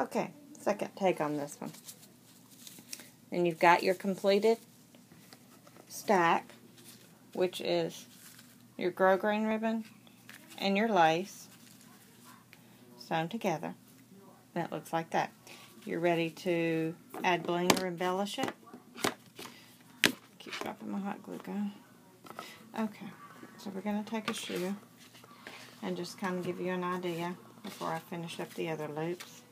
Okay, second take on this one. And you've got your completed stack, which is your grosgrain ribbon and your lace sewn together. And it looks like that. You're ready to add bling or embellish it. Keep dropping my hot glue gun. Okay, so we're going to take a shoe and just kind of give you an idea before I finish up the other loops.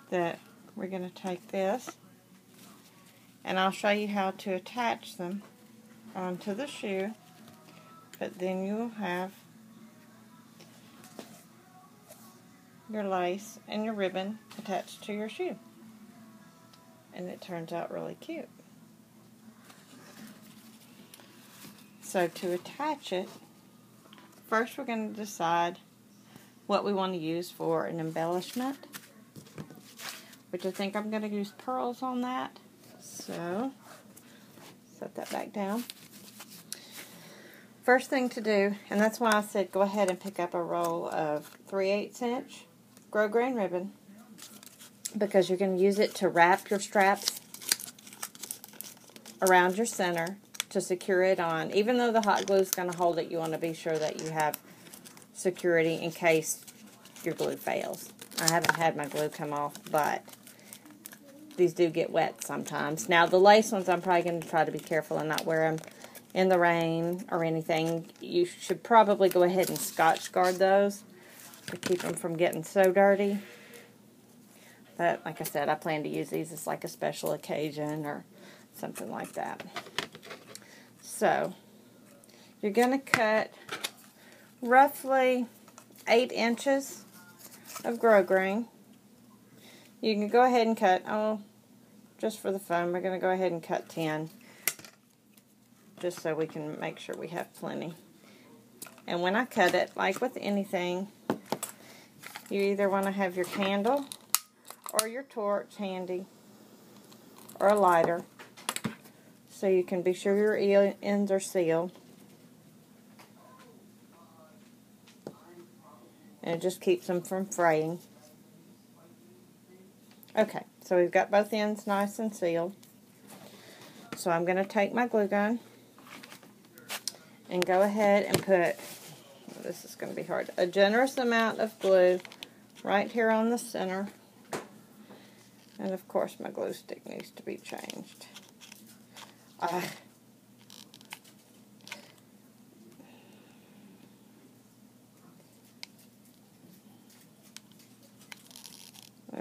That we're going to take this, and I'll show you how to attach them onto the shoe, but then you'll have your lace and your ribbon attached to your shoe, and it turns out really cute. So to attach it, first we're going to decide what we want to use for an embellishment, which I think I'm going to use pearls on that. So, set that back down. First thing to do, and that's why I said go ahead and pick up a roll of 3/8 inch grosgrain ribbon, because you're going to use it to wrap your straps around your center to secure it on. Even though the hot glue is going to hold it, you want to be sure that you have security in case your glue fails. I haven't had my glue come off, but these do get wet sometimes. Now, the lace ones, I'm probably going to try to be careful and not wear them in the rain or anything. You should probably go ahead and Scotch guard those to keep them from getting so dirty. But, like I said, I plan to use these as like a special occasion or something like that. So, you're going to cut roughly 8 inches of grosgrain. You can go ahead and cut, just for the fun, we're going to go ahead and cut 10, just so we can make sure we have plenty. And when I cut it, like with anything, you either want to have your candle or your torch handy, or a lighter, so you can be sure your ends are sealed. And it just keeps them from fraying. Okay, so we've got both ends nice and sealed. So I'm going to take my glue gun and go ahead and put, this is going to be hard, a generous amount of glue right here on the center. And of course my glue stick needs to be changed.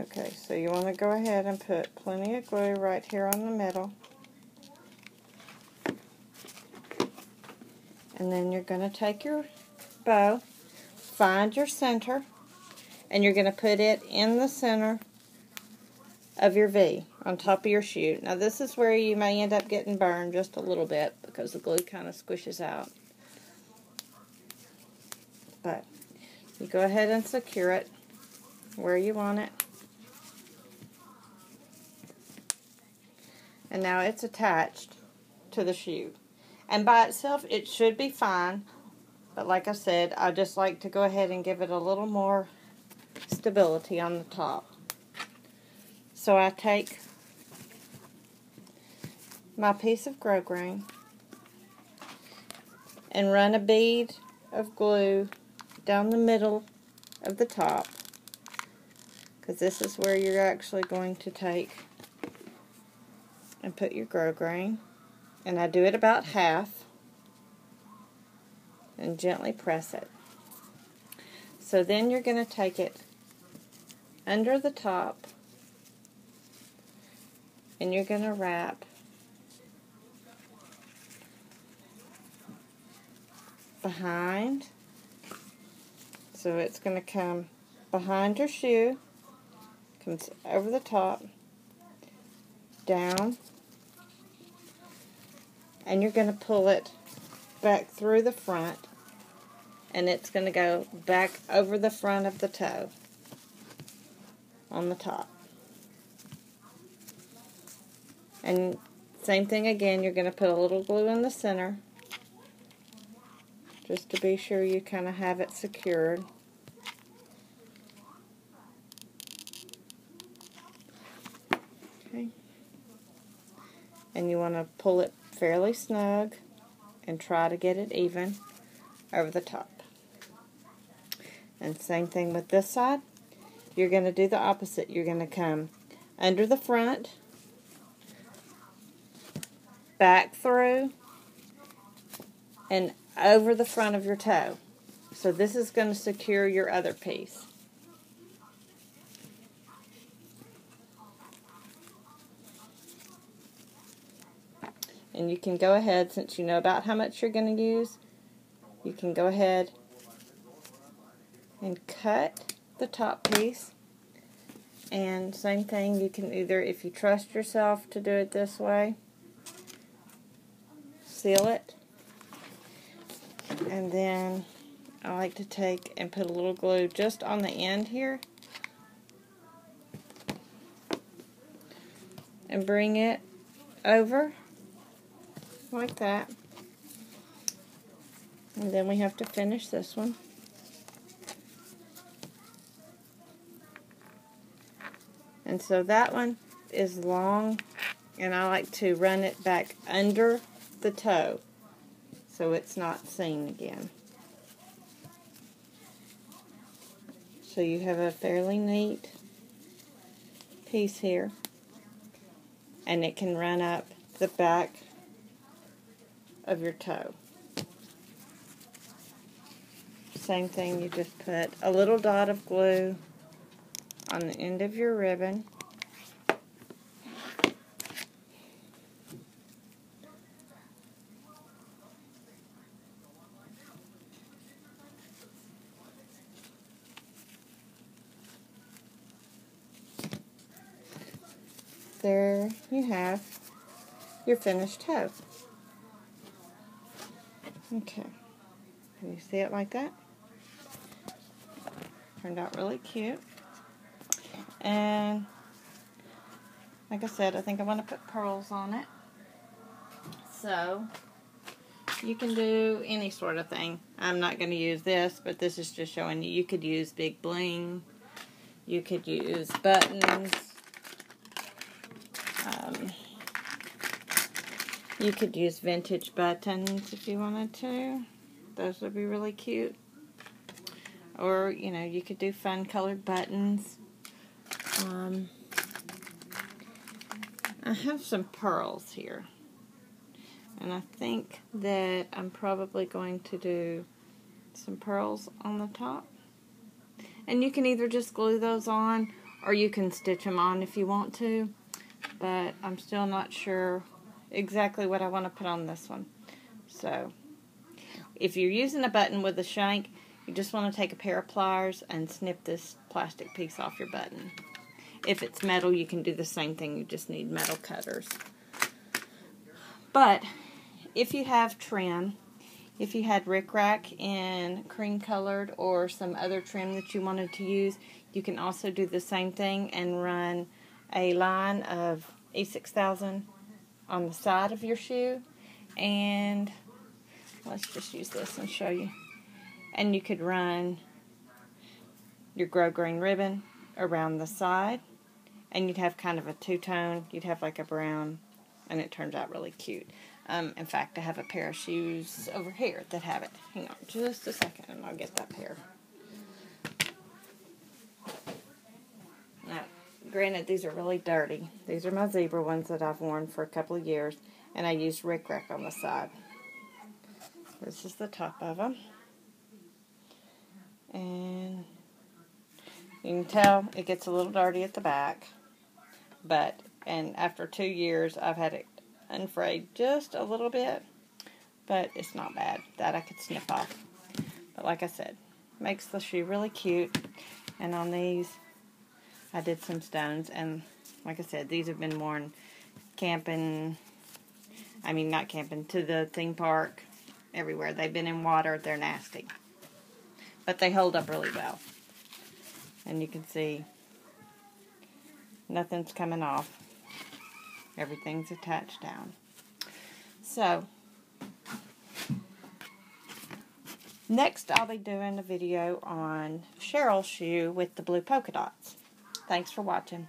Okay, so you want to go ahead and put plenty of glue right here on the middle. And then you're going to take your bow, find your center, and you're going to put it in the center of your V on top of your shoe. Now this is where you may end up getting burned just a little bit because the glue kind of squishes out. But you go ahead and secure it where you want it. And now it's attached to the shoe. And by itself, it should be fine. But like I said, I just like to go ahead and give it a little more stability on the top. So I take my piece of grosgrain and run a bead of glue down the middle of the top, because this is where you're actually going to take and put your grosgrain. And I do it about half and gently press it. So then you're going to take it under the top and you're going to wrap behind. So it's going to come behind your shoe, comes over the top, down, and you're going to pull it back through the front, and it's going to go back over the front of the toe on the top. And same thing again, you're going to put a little glue in the center just to be sure you kind of have it secured. Okay. And you want to pull it fairly snug and try to get it even over the top. And same thing with this side. You're going to do the opposite. You're going to come under the front, back through, and over the front of your toe. So this is going to secure your other piece. And you can go ahead, since you know about how much you're going to use, you can go ahead and cut the top piece. And same thing, you can either, if you trust yourself to do it this way, seal it. And then I like to take and put a little glue just on the end here. And bring it over like that. And then we have to finish this one. And so that one is long, and I like to run it back under the toe so it's not seen again. So you have a fairly neat piece here, and it can run up the back of your toe. Same thing, you just put a little dot of glue on the end of your ribbon. There you have your finished toe. Okay, can you see it like that? Turned out really cute. And like I said, I think I want to put pearls on it. So you can do any sort of thing. I'm not going to use this, but this is just showing you. You could use big bling. You could use buttons. You could use vintage buttons if you wanted to. Those would be really cute. Or, you know, you could do fun colored buttons. I have some pearls here. And I think that I'm probably going to do some pearls on the top. And you can either just glue those on, or you can stitch them on if you want to. But I'm still not sure exactly what I want to put on this one. So, if you're using a button with a shank, you just want to take a pair of pliers and snip this plastic piece off your button. If it's metal, you can do the same thing. You just need metal cutters. But if you have trim, if you had rickrack in cream colored or some other trim that you wanted to use, you can also do the same thing and run a line of E6000 on the side of your shoe. And let's just use this and show you. And you could run your grow green ribbon around the side, and you'd have kind of a two-tone. You'd have like a brown, and it turns out really cute. In fact, I have a pair of shoes over here that have it. Hang on just a second, and I'll get that pair. Now, granted, these are really dirty. These are my zebra ones that I've worn for a couple of years, and I used rickrack on the side. This is the top of them. And you can tell it gets a little dirty at the back. And after 2 years, I've had it unfrayed just a little bit. But it's not bad. That I could snip off. But like I said, makes the shoe really cute. And on these, I did some stones. And like I said, these have been worn camping. I mean, not camping, to the theme park. Everywhere. They've been in water. They're nasty. But they hold up really well. And you can see nothing's coming off. Everything's attached down. So, next I'll be doing a video on Cheryl's shoe with the blue polka dots. Thanks for watching.